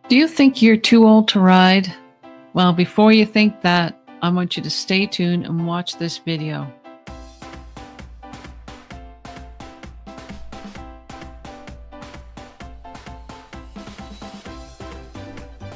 Do you think you're too old to ride? Well, before you think that, I want you to stay tuned and watch this video.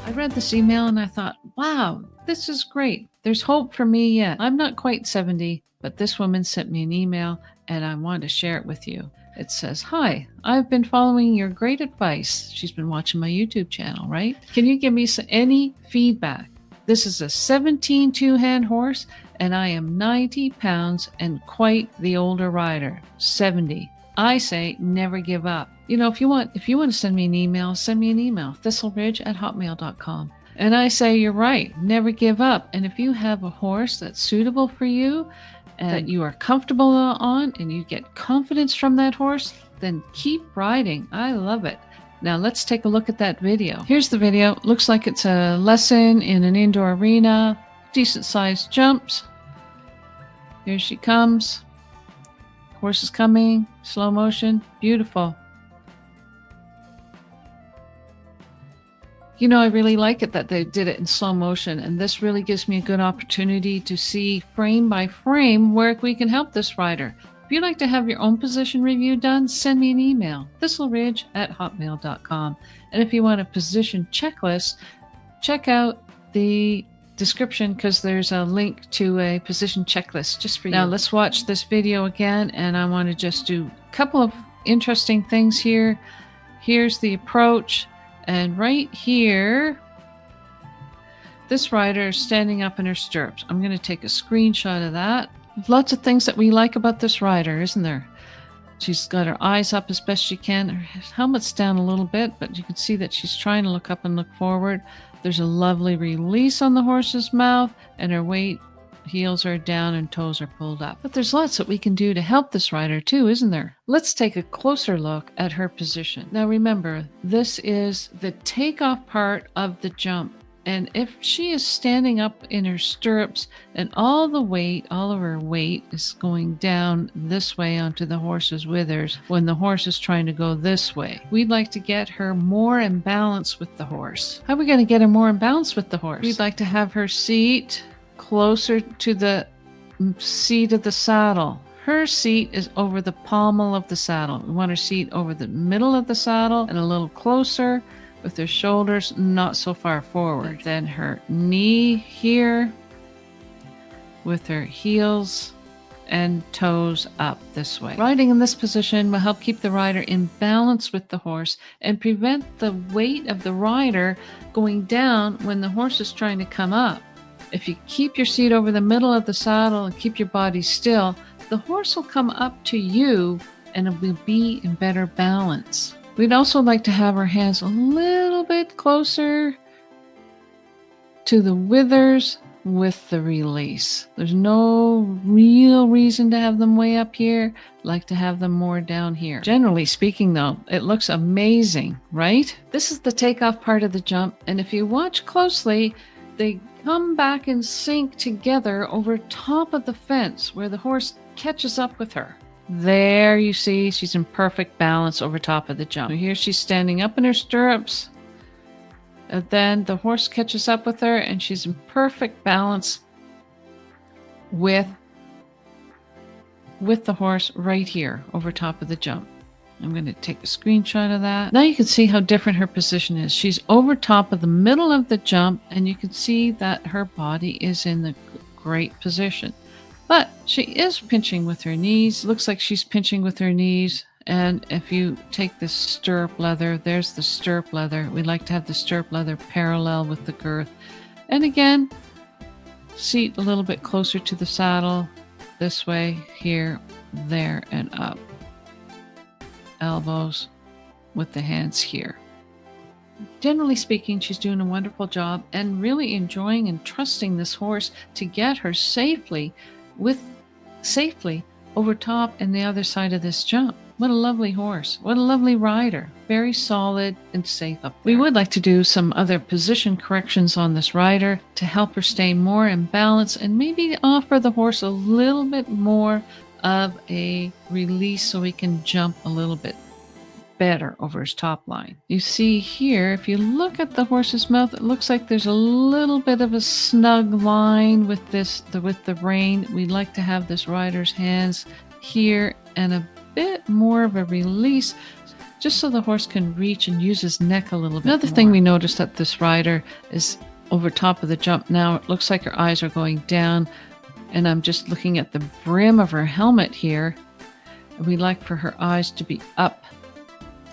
I read this email and I thought, wow, this is great. There's hope for me yet. I'm not quite 70, but this woman sent me an email and I want to share it with you. It says, hi, I've been following your great advice. She's been watching my YouTube channel, right? Can you give me any feedback? This is a 17 two-hand horse and I am 90 pounds and quite the older rider, 70. I say never give up. You know, if you want to send me an email, thistleridge@hotmail.com. And I say, you're right, never give up. And if you have a horse that's suitable for you and that you are comfortable on and you get confidence from that horse, then keep riding. I love it. Now let's take a look at that video. Here's the video. Looks like it's a lesson in an indoor arena, decent sized jumps. Here she comes. Horse is coming, slow motion, beautiful. You know, I really like it that they did it in slow motion, and this really gives me a good opportunity to see frame by frame where we can help this rider. If you'd like to have your own position review done, send me an email, thistleridge@hotmail.com. And if you want a position checklist, check out the description because there's a link to a position checklist just for you. Now let's watch this video again, and I want to just do a couple of interesting things here. Here's the approach, and right here, this rider is standing up in her stirrups. I'm going to take a screenshot of that. Lots of things that we like about this rider, isn't there? She's got her eyes up as best she can. Her helmet's down a little bit, but you can see that she's trying to look up and look forward. There's a lovely release on the horse's mouth, and her heels are down and toes are pulled up. But there's lots that we can do to help this rider too, isn't there? Let's take a closer look at her position. Now remember, this is the takeoff part of the jump. And if she is standing up in her stirrups and all of her weight is going down this way onto the horse's withers when the horse is trying to go this way, we'd like to get her more in balance with the horse. How are we going to get her more in balance with the horse? We'd like to have her seat closer to the seat of the saddle. Her seat is over the pommel of the saddle. We want her seat over the middle of the saddle and a little closer, with her shoulders not so far forward. And then her knee here with her heels and toes up this way. Riding in this position will help keep the rider in balance with the horse and prevent the weight of the rider going down when the horse is trying to come up. If you keep your seat over the middle of the saddle and keep your body still, the horse will come up to you and it will be in better balance. We'd also like to have our hands a little bit closer to the withers with the release. There's no real reason to have them way up here. I'd like to have them more down here. Generally speaking though, it looks amazing, right? This is the takeoff part of the jump, and if you watch closely, they come back and sync together over top of the fence where the horse catches up with her. There you see she's in perfect balance over top of the jump. So here she's standing up in her stirrups. And then the horse catches up with her and she's in perfect balance with the horse right here over top of the jump. I'm going to take a screenshot of that. Now you can see how different her position is. She's over top of the middle of the jump and you can see that her body is in the great position. But she is pinching with her knees. Looks like she's pinching with her knees. And if you take this stirrup leather, there's the stirrup leather. We like to have the stirrup leather parallel with the girth. And again, seat a little bit closer to the saddle. This way, here, there, and up. Elbows with the hands here. Generally speaking, she's doing a wonderful job and really enjoying and trusting this horse to get her safely over top and the other side of this jump. What a lovely horse. What a lovely rider. Very solid and safe up there. We would like to do some other position corrections on this rider to help her stay more in balance and maybe offer the horse a little bit more of a release so he can jump a little bit better over his top line. You see here, if you look at the horse's mouth, it looks like there's a little bit of a snug line with the rein. We like to have this rider's hands here and a bit more of a release, just so the horse can reach and use his neck a little bit. Another thing we noticed that this rider is over top of the jump now. It looks like her eyes are going down, and I'm just looking at the brim of her helmet here. We like for her eyes to be up,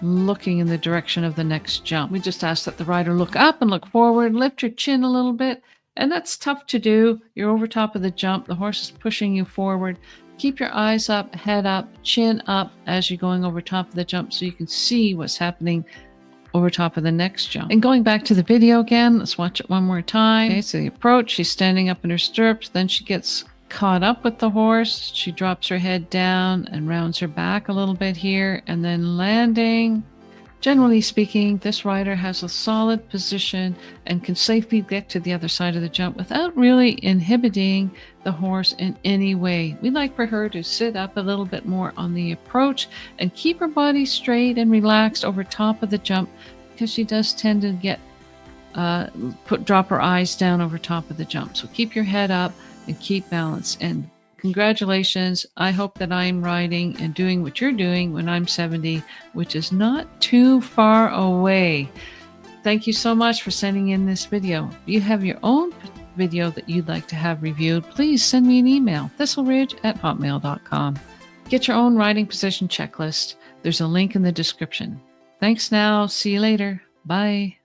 looking in the direction of the next jump. We just ask that the rider look up and look forward, lift your chin a little bit, and that's tough to do. You're over top of the jump. The horse is pushing you forward. Keep your eyes up, head up, chin up as you're going over top of the jump so you can see what's happening over top of the next jump. And going back to the video again, let's watch it one more time. Okay, so the approach, she's standing up in her stirrups, then she gets caught up with the horse. She drops her head down and rounds her back a little bit here, and then landing. Generally speaking, this rider has a solid position and can safely get to the other side of the jump without really inhibiting the horse in any way. We like for her to sit up a little bit more on the approach and keep her body straight and relaxed over top of the jump, because she does tend to get drop her eyes down over top of the jump. So keep your head up and keep balance. And congratulations. I hope that I'm riding and doing what you're doing when I'm 70, which is not too far away. Thank you so much for sending in this video. If you have your own video that you'd like to have reviewed, please send me an email, thistleridge@hotmail.com. Get your own riding position checklist. There's a link in the description. Thanks now. See you later. Bye.